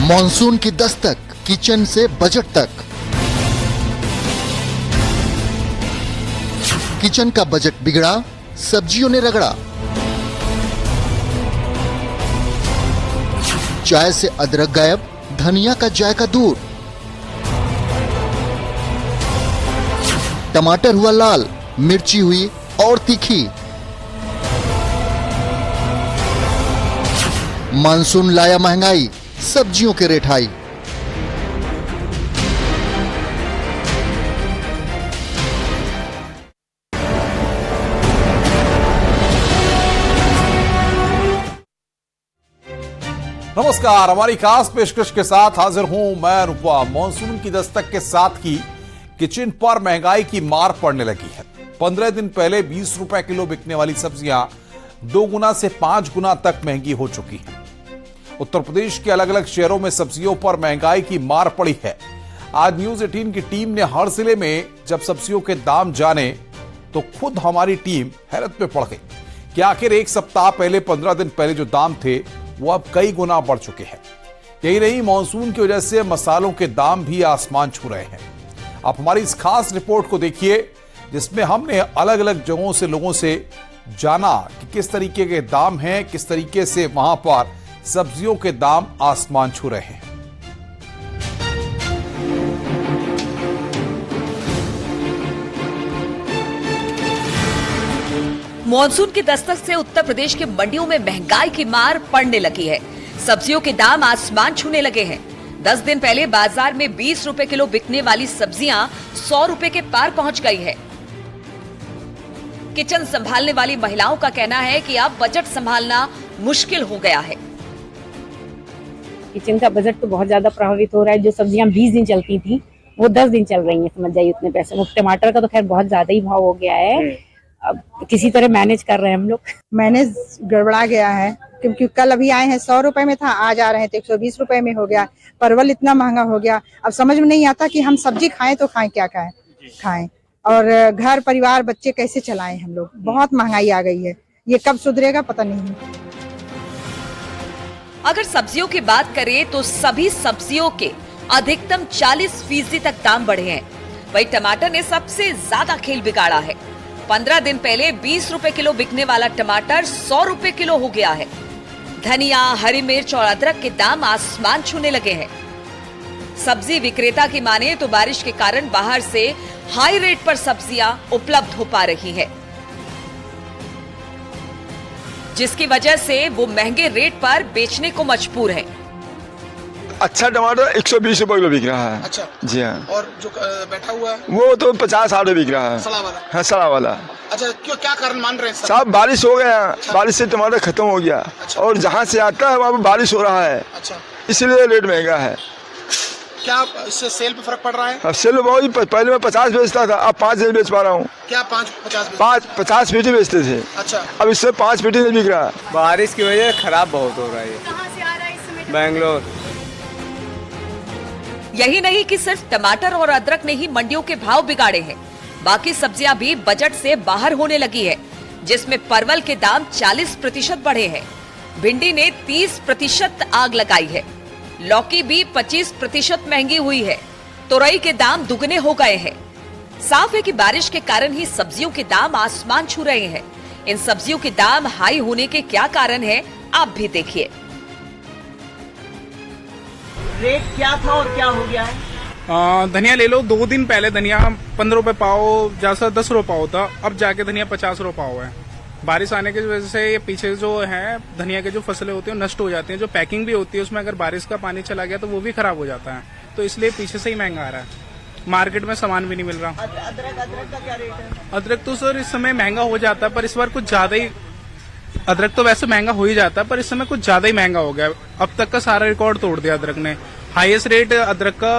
Monsoon की Dastak, kitchen से budget तक। किचन का बजट बिगड़ा, सब्जियों ने रगड़ा। चाय से अदरक गायब, धनिया का जायका दूर। टमाटर हुआ लाल, मिर्ची हुई और तीखी। मानसून लाया महंगाई, सब्जियों के रेट हाई। नमस्कार, हमारी खास पेशकश के साथ हाजिर हूं मैं रुपा। मॉनसून की दस्तक के साथ ही किचन पर महंगाई की मार पड़ने लगी है। 15 दिन पहले 20 रुपए किलो बिकने वाली सब्जियां 2 गुना से 5 गुना तक महंगी हो चुकी हैं। उत्तर प्रदेश के अलग अलग शहरों में सब्जियों पर महंगाई की मार पड़ी है। आज न्यूज 18 की टीम ने हर जिले में जब सब्जियों के दाम जाने तो खुद हमारी टीम हैरत में पड़ गई कि आखिर एक सप्ताह पहले 15 दिन पहले जो दाम थे वो अब कई गुना बढ़ चुके हैं। यही नहीं, मानसून की वजह से मसालों के दाम भी आसमान छू रहे हैं। आप हमारी इस खास रिपोर्ट को देखिए जिसमें हमने अलग अलग जगहों से लोगों से जाना कि किस तरीके के दाम हैं, किस तरीके से वहां पर सब्जियों के दाम आसमान छू रहे हैं। मॉनसून की दस्तक से उत्तर प्रदेश के मंडियों में महंगाई की मार पड़ने लगी है। सब्जियों के दाम आसमान छूने लगे हैं। 10 दिन पहले बाजार में 20 रुपए किलो बिकने वाली सब्जियां 100 रुपए के पार पहुंच गई है। किचन संभालने वाली महिलाओं का कहना है कि अब बजट संभालना मुश्किल हो गया है। किचन का बजट तो बहुत ज्यादा प्रभावित हो रहा है। जो सब्जियां 20 दिन चलती थी वो 10 दिन चल रही हैं, समझ जाइए उतने पैसे। टमाटर का तो खैर बहुत ज्यादा ही भाव हो गया है। अब किसी तरह मैनेज कर रहे हैं हम लोग। मैनेज गड़बड़ा गया है क्योंकि कल अभी आए हैं 100 रुपए में था, आज आ रहे हैं तो 120 रुपए में हो गया। परवल इतना महंगा हो गया, अब समझ में नहीं आता कि हम सब्जी खाएं तो खाएं क्या खाएं और घर परिवार बच्चे कैसे चलाएं हम लोग। बहुत महंगाई आ गई है, ये कब सुधरेगा पता नहीं। अगर सब्जियों की बात करें तो सभी सब्जियों के अधिकतम 40% तक दाम बढ़े हैं। वहीं टमाटर ने सबसे ज्यादा खेल बिगाड़ा है। 15 दिन पहले 20 रुपए किलो बिकने वाला टमाटर 100 रुपए किलो हो गया है। धनिया, हरी मिर्च और अदरक के दाम आसमान छूने लगे हैं। सब्जी विक्रेता की माने तो बारिश के कारण बाहर से हाई रेट पर सब्जियां उपलब्ध हो पा रही है, जिसकी वजह से वो महंगे रेट पर बेचने को मजबूर है। अच्छा टमाटर 120 रुपए किलो बिक रहा है। अच्छा जी हाँ। और जो बैठा हुआ है वो तो 50-60 बिक रहा है। सड़ा वाला? हाँ, सड़ा वाला। अच्छा, क्यों, क्या कारण मान रहे हैं साहब? बारिश हो गया। अच्छा। बारिश से टमाटर खत्म हो गया। अच्छा। और जहाँ से आता है वहाँ पे बारिश हो रहा है। अच्छा, इसलिए रेट महंगा है। क्या इससे सेल पे फर्क पड़ रहा है? अब सेल बहुत, पहले मैं 50 बेचता था, अब 5 नहीं बेच पा रहा हूँ। क्या 50 50 पेटी बेचते थे। अच्छा, अब इससे 5 पेटी नहीं बिक रहा। बारिश की वजह से खराब बहुत हो रहा है। कहां से आ रहा है इस समय? बैंगलोर। यही नहीं कि सिर्फ टमाटर और अदरक ने ही मंडियों के भाव बिगाड़े हैं, बाकी सब्जियां भी बजट से बाहर होने लगी है, जिसमें परवल के दाम 40% बढ़े हैं। भिंडी ने 30% आग लगाई है। लौकी भी 25% महंगी हुई है। तोरई के दाम दुगने हो गए हैं। साफ है कि बारिश के कारण ही सब्जियों के दाम आसमान छू रहे हैं। इन सब्जियों के दाम हाई होने के क्या कारण है, आप भी देखिए। रेट क्या था और क्या हो गया है? धनिया ले लो, 2 दिन पहले धनिया 15 रुपए पाव, ज्यादा 10 रुपए पाव था, अब जाके धनिया 50 रुपए पाव है। बारिश आने की वजह से ये पीछे जो है धनिया के जो फसलें होती हैं नष्ट हो जाती हैं। जो पैकिंग भी होती है उसमें अगर बारिश का पानी चला गया तो वो भी खराब हो जाता है, तो इसलिए पीछे से ही महंगा आ रहा है। मार्केट में सामान भी नहीं मिल रहा। अदरक का क्या रेट है? अदरक तो सर इस समय महंगा हो जाता है, पर इस बार कुछ ज्यादा ही। अदरक तो वैसे महंगा हो ही जाता है, पर इस समय कुछ ज्यादा ही महंगा हो गया। अब तक का सारा रिकॉर्ड तोड़ दिया अदरक ने। हाईएस्ट रेट अदरक का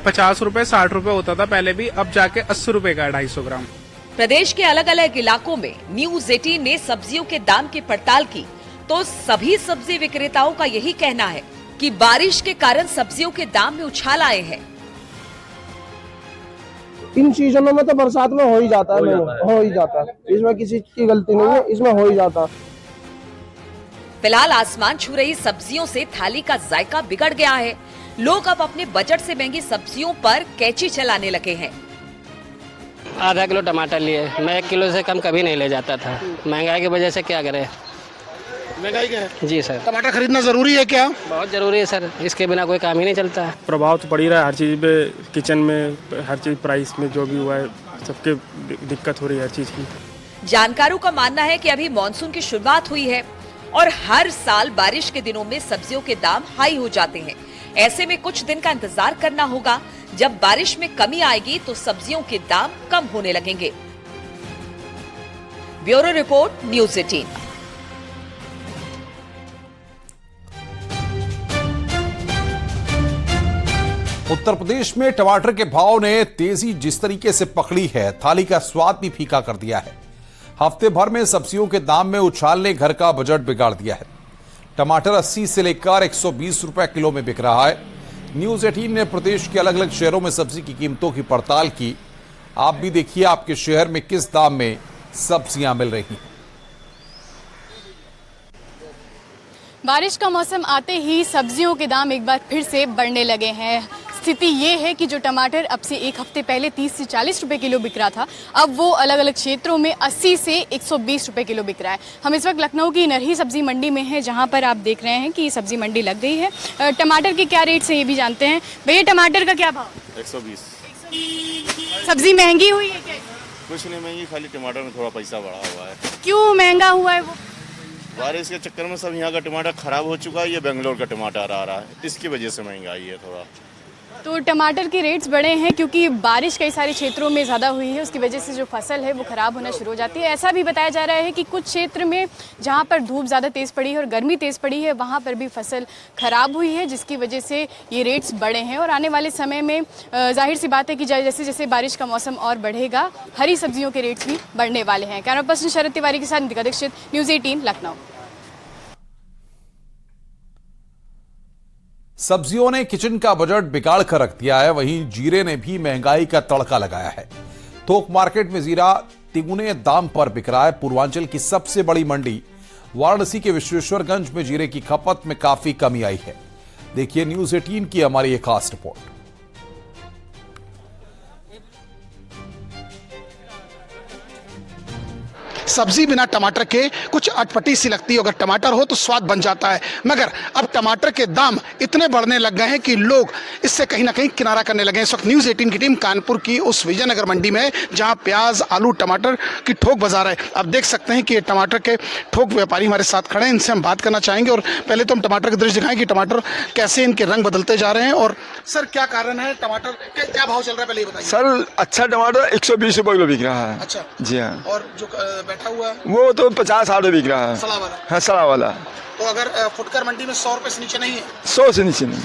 50 रुपए 60 रुपए होता था पहले भी, अब जाके 80 रुपए का 250 ग्राम। प्रदेश के अलग अलग इलाकों में न्यूज 18 ने सब्जियों के दाम की पड़ताल की तो सभी सब्जी विक्रेताओं का यही कहना है कि बारिश के कारण सब्जियों के दाम में उछाल आए हैं। इन सीजनों में तो बरसात में हो ही जाता है, हो ही जाता है। इसमें किसी की गलती नहीं है, इसमें हो ही जाता है। फिलहाल आसमान छू रही सब्जियों से थाली का जायका बिगड़ गया है। लोग अब अपने बजट से महंगी सब्जियों पर कैंची चलाने लगे हैं। आधा किलो टमाटर लिए, मैं 1 किलो से कम कभी नहीं ले जाता था। महंगाई की वजह से क्या करें। महंगाई क्या है? जी सर। टमाटर खरीदना जरूरी है क्या? बहुत जरूरी है सर, इसके बिना कोई काम ही नहीं चलता है। प्रभाव तो पड़ ही रहा है हर चीज़ पे, किचन में हर चीज़ प्राइस में जो भी हुआ है सबके दिक्कत हो रही है हर चीज़ की। जानकारों का मानना है कि अभी मॉनसून की शुरुआत हुई है और हर साल बारिश के दिनों में सब्जियों के दाम हाई हो जाते हैं। ऐसे में कुछ दिन का इंतजार करना होगा। जब बारिश में कमी आएगी तो सब्जियों के दाम कम होने लगेंगे। Bureau report, news 18। Uttar Pradesh में टमाटर के भाव ने तेजी जिस तरीके से पकड़ी है, थाली का स्वाद भी फीका कर दिया है। हफ्ते भर में सब्जियों के दाम में उछाल ने घर का बजट बिगाड़ दिया है। टमाटर 80 से लेकर 120 रुपए किलो में बिक रहा है। न्यूज़ 18 ने प्रदेश के अलग अलग शहरों में सब्जी की कीमतों की पड़ताल की। आप भी देखिए आपके शहर में किस दाम में सब्जियां मिल रही हैं। बारिश का मौसम आते ही सब्जियों के दाम एक बार फिर से बढ़ने लगे हैं। स्थिति ये है कि जो टमाटर अब से एक हफ्ते पहले 30 से 40 रुपए किलो बिक रहा था, अब वो अलग अलग क्षेत्रों में 80 से 120 रुपए किलो बिक रहा है। हम इस वक्त लखनऊ की नरही सब्जी मंडी में हैं, जहां पर आप देख रहे हैं कि सब्जी मंडी लग गई है। टमाटर के क्या रेट से ये भी जानते हैं। भैया टमाटर का क्या भाव? 120। सब्जी महंगी हुई है क्या? कुछ नहीं महंगी, खाली टमाटर में थोड़ा पैसा बढ़ा हुआ है। क्यों महंगा हुआ है वो? बारिश के चक्कर में सब यहाँ का टमाटर खराब हो चुका है, ये बेंगलोर का टमाटर आ रहा है, इसकी वजह से महंगाई है थोड़ा। तो टमाटर के रेट्स बढ़े हैं क्योंकि बारिश कई सारे क्षेत्रों में ज़्यादा हुई है, उसकी वजह से जो फसल है वो ख़राब होना शुरू हो जाती है। ऐसा भी बताया जा रहा है कि कुछ क्षेत्र में जहाँ पर धूप ज़्यादा तेज़ पड़ी है और गर्मी तेज़ पड़ी है, वहाँ पर भी फसल ख़राब हुई है, जिसकी वजह से ये रेट्स बढ़े हैं। और आने वाले समय में जाहिर सी बात है कि जैसे जैसे बारिश का मौसम और बढ़ेगा, हरी सब्जियों के रेट्स भी बढ़ने वाले हैं। कैमरा पर्सन शरद तिवारी के साथ नितिका दीक्षित, न्यूज़ 18 लखनऊ। सब्जियों ने किचन का बजट बिगाड़ कर रख दिया है। वहीं जीरे ने भी महंगाई का तड़का लगाया है। थोक मार्केट में जीरा तिगुने दाम पर बिक रहा है। पूर्वांचल की सबसे बड़ी मंडी वाराणसी के विश्वेश्वरगंज में जीरे की खपत में काफी कमी आई है। देखिए न्यूज़ 18 की हमारी एक खास रिपोर्ट। सब्जी बिना टमाटर के कुछ अटपटी सी लगती है, अगर टमाटर हो तो स्वाद बन जाता है। मगर अब टमाटर के दाम इतने बढ़ने लग गए हैं कि लोग इससे कहीं ना कहीं किनारा करने लगे हैं। इस वक्त न्यूज़ 18 की टीम कानपुर की उस विजयनगर मंडी में है, जहां प्याज, आलू, टमाटर की थोक बाजार है। आप देख सकते हैं कि ये टमाटर के थोक व्यापारी हमारे साथ खड़े हैं, इनसे हम बात करना चाहेंगे। और पहले तो हम टमाटर के दृश्य दिखाएं कि टमाटर कैसे इनके रंग बदलते जा रहे हैं। और सर क्या कारण है, टमाटर क्या भाव चल रहा है, पहले ये बताइए। सर अच्छा टमाटर 120 रुपए किलो बिक रहा है। अच्छा जी हाँ। और जो बैठा हुआ है वो तो 50-60 रुपए बिक रहा है। सड़ा वाला? हाँ सड़ा वाला। तो अगर फुटकर मंडी में 100 रुपए से नीचे नहीं है? 100 से नीचे नहीं।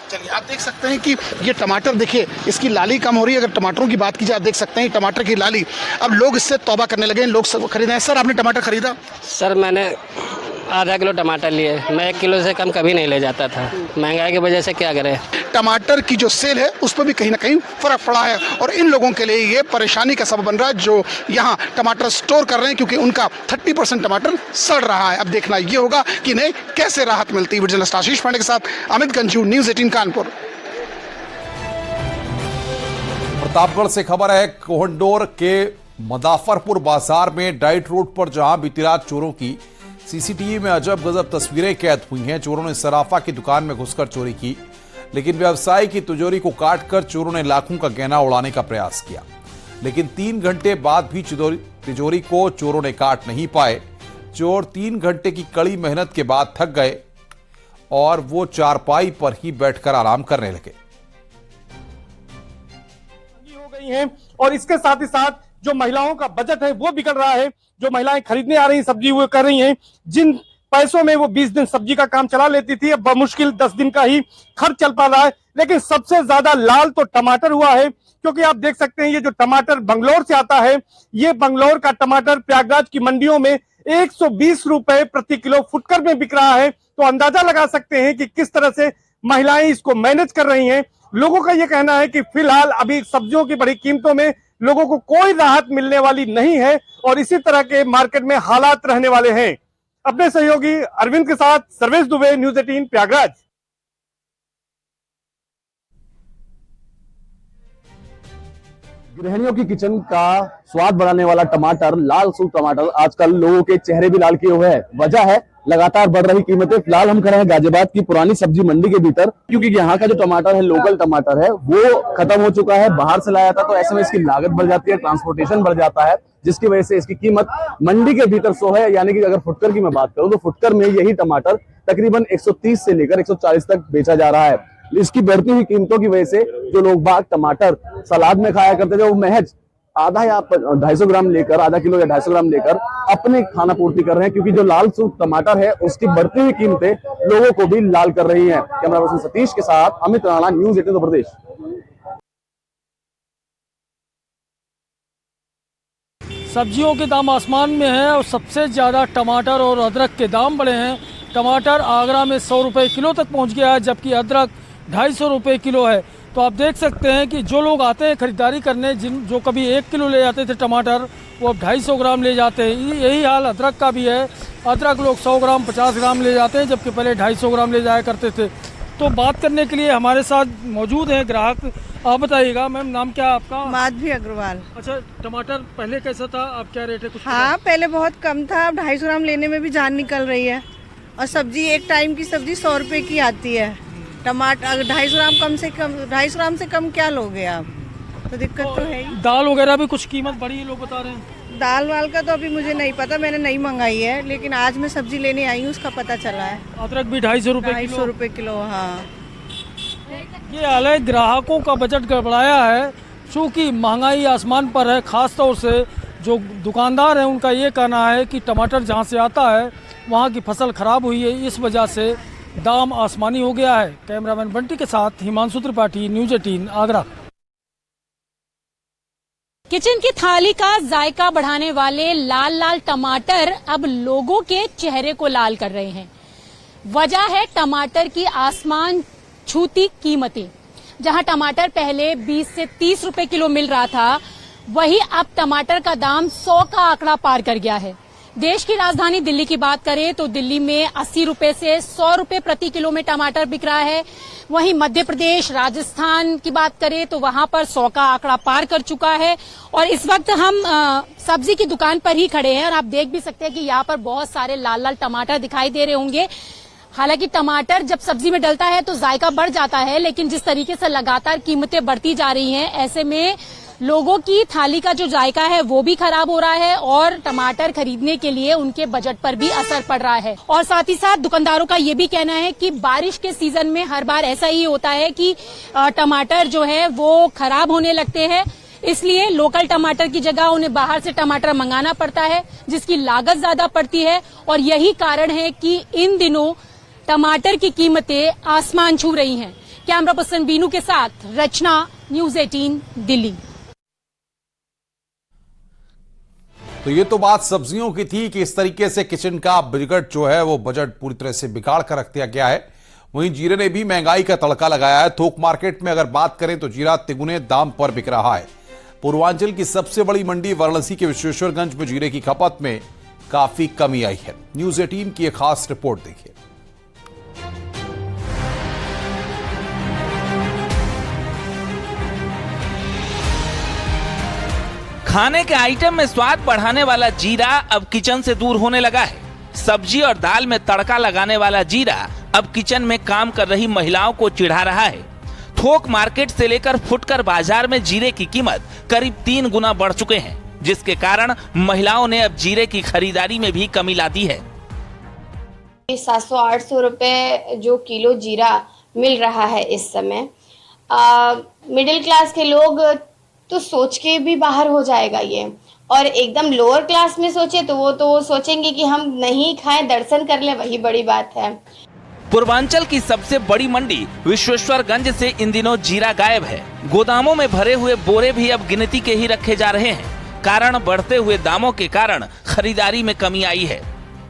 चलिए आप देख सकते हैं कि ये टमाटर देखिए, इसकी लाली कम हो रही है। अगर टमाटरों की बात की जाए, आप देख सकते हैं टमाटर की लाली, अब लोग इससे तौबा करने लगे हैं, लोग सब खरीदे हैं। सर आपने टमाटर खरीदा? सर मैंने आधा किलो टमाटर लिए, मैं 1 किलो से कम कभी नहीं ले जाता था। महंगाई की वजह से क्या करें। टमाटर की जो सेल है उस पर भी कहीं ना कहीं फर्क पड़ा है और इन लोगों के लिए ये परेशानी का सबब बन रहा है जो यहाँ टमाटर स्टोर कर रहे हैं, क्योंकि उनका 30% टमाटर सड़ रहा है। अब देखना ये होगा कि इन्हें कैसे राहत मिलती है। जर्नलिस्ट आशीष पांडे के साथ अमित गंजू, न्यूज़ 18 कानपुर। प्रतापगढ़ से खबर है, कोहंडोर के मदाफरपुर बाजार में डाइट रोड पर जहां बीती रात चोरों की सीसीटीवी में अजब गजब तस्वीरें कैद हुई हैं। चोरों ने सराफा की दुकान में घुसकर चोरी की, लेकिन व्यवसायी की तिजोरी को काटकर चोरों ने लाखों का गहना उड़ाने का प्रयास किया। लेकिन 3 घंटे बाद भी तिजोरी को चोरों ने काट नहीं पाए। चोर 3 घंटे की कड़ी मेहनत के बाद थक गए और वो चारपाई पर ही बैठकर आराम करने लगे। हो गई हैं और इसके साथ ही साथ जो महिलाओं का बजट है वो बिगड़ रहा है। जो महिलाएं खरीदने आ रही हैं सब्जी, वो कर रही हैं जिन पैसों में वो 20 दिन सब्जी का काम चला लेती थी, अब बमुश्किल 10 दिन का ही खर्च चल पा रहा है। लेकिन सबसे ज्यादा लाल तो टमाटर हुआ है, क्योंकि आप देख सकते हैं ये जो टमाटर बंगलोर से आता है, ये बंगलोर का टमाटर प्रयागराज की मंडियों में 120 रुपए प्रति किलो फुटकर में बिक रहा है। तो अंदाजा लगा सकते हैं कि किस तरह से महिलाएं इसको मैनेज कर रही हैं। लोगों का यह कहना है कि फिलहाल अभी सब्जियों की बड़ी कीमतों में लोगों को कोई राहत मिलने वाली नहीं है और इसी तरह के मार्केट में हालात रहने वाले हैं। अपने सहयोगी अरविंद के साथ सर्वेश दुबे, न्यूज़ 18 प्रयागराज। गृहिणियों की किचन का स्वाद बढ़ाने वाला टमाटर, लाल सूप टमाटर आजकल लोगों के चेहरे भी लाल किए हुए हैं। वजह है लगातार बढ़ रही कीमतें। फिलहाल हम खड़े हैं गाजियाबाद की पुरानी सब्जी मंडी के भीतर, क्योंकि यहाँ का जो टमाटर है, लोकल टमाटर है, वो खत्म हो चुका है। बाहर से लाया था तो ऐसे में इसकी लागत बढ़ जाती है, ट्रांसपोर्टेशन बढ़ जाता है, जिसकी वजह से इसकी कीमत मंडी के भीतर 100 है। यानी कि अगर फुटकर की मैं बात करूं तो फुटकर में यही टमाटर तकरीबन 130 से लेकर 140 तक बेचा जा रहा है। इसकी बढ़ती हुई कीमतों की वजह से जो लोग बाग टमाटर सलाद में खाया करते थे, वो महज आधा या 250 ग्राम लेकर, आधा किलो या 250 ग्राम लेकर अपनी खाना पूर्ति कर रहे हैं, क्योंकि जो लाल सूप टमाटर है उसकी बढ़ती हुई कीमतें लोगों को भी लाल कर रही हैं। कैमरा पर्सन सतीश के साथ अमित राणा, न्यूज़ 18 उत्तर प्रदेश। सब्जियों के दाम आसमान में हैं और सबसे ज़्यादा टमाटर और अदरक के दाम बढ़े हैं। टमाटर आगरा में 100 रुपये किलो तक पहुंच गया है, जबकि अदरक 250 रुपये किलो है। तो आप देख सकते हैं कि जो लोग आते हैं खरीदारी करने, जो कभी 1 किलो ले जाते थे टमाटर, वो अब 250 ग्राम ले जाते हैं। यही हाल अदरक का भी है। अदरक लोग 100 ग्राम 50 ग्राम ले जाते हैं, जबकि पहले 250 ग्राम ले जाया करते थे। तो बात करने के लिए हमारे साथ मौजूद हैं ग्राहक। आप बताइएगा मैम, नाम क्या है आपका? माधवी अग्रवाल। अच्छा, टमाटर पहले कैसा था, अब क्या रेट है कुछ? हाँ, पहले बहुत कम था, अब 250 ग्राम लेने में भी जान निकल रही है। और सब्जी, एक टाइम की सब्जी 100 रुपए की आती है। टमाटर अगर 250 ग्राम कम से कम, 250 ग्राम से कम क्या लोगे आप? तो दिक्कत तो है ही। दाल वगैरह भी कुछ कीमत बढ़ी है, लोग बता रहे हैं। दाल वाल का तो अभी मुझे नहीं पता, मैंने नहीं मंगाई है, लेकिन आज मैं सब्जी लेने आई हूँ, उसका पता चला है। अदरक भी 250 रुपए 250 रुपए किलो। हाँ, ये हाल है, ग्राहकों का बजट गड़बड़ाया है। चूँकि महंगाई आसमान पर है, खास तौर से जो दुकानदार हैं उनका ये कहना है कि टमाटर जहाँ से आता है वहाँ की फसल खराब हुई है, इस वजह से दाम आसमानी हो गया है। कैमरामैन बंटी के साथ हिमांशु त्रिपाठी, न्यूज़ 18 आगरा। किचन की थाली का जायका बढ़ाने वाले लाल लाल टमाटर अब लोगों के चेहरे को लाल कर रहे हैं। वजह है टमाटर की आसमान छूती कीमतें। जहां टमाटर पहले 20 से 30 रुपए किलो मिल रहा था, वही अब टमाटर का दाम 100 का आंकड़ा पार कर गया है। देश की राजधानी दिल्ली की बात करें तो दिल्ली में 80 रुपए से 100 रुपए प्रति किलो में टमाटर बिक रहा है। वहीं मध्य प्रदेश, राजस्थान की बात करें तो वहां पर 100 का आंकड़ा पार कर चुका है। और इस वक्त हम सब्जी की दुकान पर ही खड़े हैं और आप देख भी सकते हैं कि यहाँ पर बहुत सारे लाल लाल टमाटर दिखाई दे रहे होंगे। हालांकि टमाटर जब सब्जी में डलता है तो जायका बढ़ जाता है, लेकिन जिस तरीके से लगातार कीमतें बढ़ती जा रही हैं, ऐसे में लोगों की थाली का जो जायका है वो भी खराब हो रहा है और टमाटर खरीदने के लिए उनके बजट पर भी असर पड़ रहा है। और साथ ही साथ दुकानदारों का ये भी कहना है कि बारिश के सीजन में हर बार ऐसा ही होता है कि टमाटर जो है वो खराब होने लगते हैं, इसलिए लोकल टमाटर की जगह उन्हें बाहर से टमाटर मंगाना पड़ता है, जिसकी लागत ज्यादा पड़ती है। और यही कारण है कि इन दिनों टमाटर की कीमतें आसमान छू रही हैं। कैमरा पर्सन बीनू के साथ रचना, न्यूज़ 18 दिल्ली। तो ये तो बात सब्जियों की थी कि इस तरीके से किचन का बजट जो है वो बजट पूरी तरह से बिगाड़ कर रख दिया गया है। वहीं जीरे ने भी महंगाई का तड़का लगाया है। थोक मार्केट में अगर बात करें तो जीरा तिगुने दाम पर बिक रहा है। पूर्वांचल की सबसे बड़ी मंडी वाराणसी के विश्वेश्वरगंज में जीरे की खपत में काफी कमी आई है। न्यूज़ 18 की एक खास रिपोर्ट देखिए। खाने के आइटम में स्वाद बढ़ाने वाला जीरा अब किचन से दूर होने लगा है। सब्जी और दाल में तड़का लगाने वाला जीरा अब किचन में काम कर रही महिलाओं को चिढ़ा रहा है। थोक मार्केट से लेकर फुटकर बाजार में जीरे की कीमत करीब 3 गुना बढ़ चुके हैं, जिसके कारण महिलाओं ने अब जीरे की खरीदारी में भी कमी ला दी है। 700-800 रुपए जो किलो जीरा मिल रहा है इस समय, मिडिल क्लास के लोग तो सोच के भी बाहर हो जाएगा ये। और एकदम लोअर क्लास में सोचे तो वो तो सोचेंगे कि हम नहीं खाएं, दर्शन कर ले, वही बड़ी बात है। पूर्वांचल की सबसे बड़ी मंडी विश्वेश्वरगंज से इन दिनों जीरा गायब है। गोदामों में भरे हुए बोरे भी अब गिनती के ही रखे जा रहे हैं। कारण बढ़ते हुए दामों के कारण खरीदारी में कमी आई है।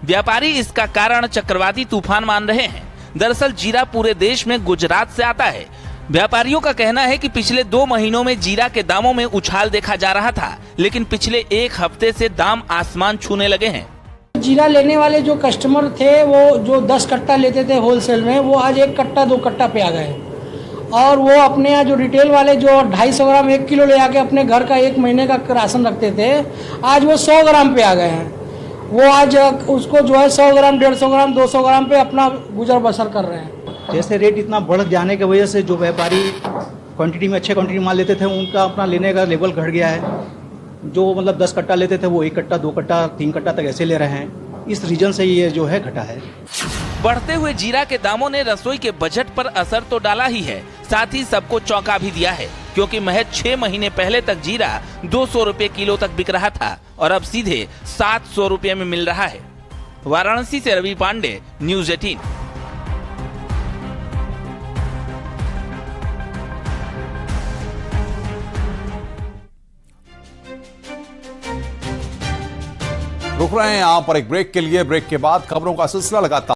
व्यापारी इसका कारण चक्रवाती तूफान मान रहे हैं। दरअसल जीरा पूरे देश में गुजरात से आता है। व्यापारियों का कहना है कि पिछले 2 महीनों में जीरा के दामों में उछाल देखा जा रहा था, लेकिन पिछले 1 हफ्ते से दाम आसमान छूने लगे हैं। जीरा लेने वाले जो कस्टमर थे, वो जो 10 कट्टा लेते थे होलसेल में, वो आज 1 कट्टा 2 कट्टा पे आ गए। और वो अपने यहाँ जो रिटेल वाले जो 250 ग्राम 1 किलो ले आके अपने घर का 1 महीने का राशन रखते थे, आज वो 100 ग्राम पे आ गए हैं। वो आज उसको जो है 100 ग्राम 150 ग्राम 200 ग्राम पे अपना गुजर बसर कर रहे हैं। जैसे रेट इतना बढ़ जाने की वजह से जो व्यापारी क्वांटिटी में अच्छे क्वांटिटी माल लेते थे, उनका अपना लेने का लेवल घट गया है। जो मतलब 10 कट्टा लेते थे वो 1 कट्टा 2 कट्टा 3 कट्टा तक ऐसे ले रहे हैं। इस रीजन से ये जो है घटा है। बढ़ते हुए जीरा के दामों ने रसोई के बजट पर असर तो डाला ही है, साथ ही सबको चौंका भी दिया है, क्योंकि महज 6 महीने पहले तक जीरा 200 रुपए किलो तक बिक रहा था और अब सीधे 700 रुपए में मिल रहा है। वाराणसी से रवि पांडे, न्यूज़ 18। रुक रहे हैं यहाँ पर एक ब्रेक के लिए। ब्रेक के बाद खबरों का सिलसिला लगातार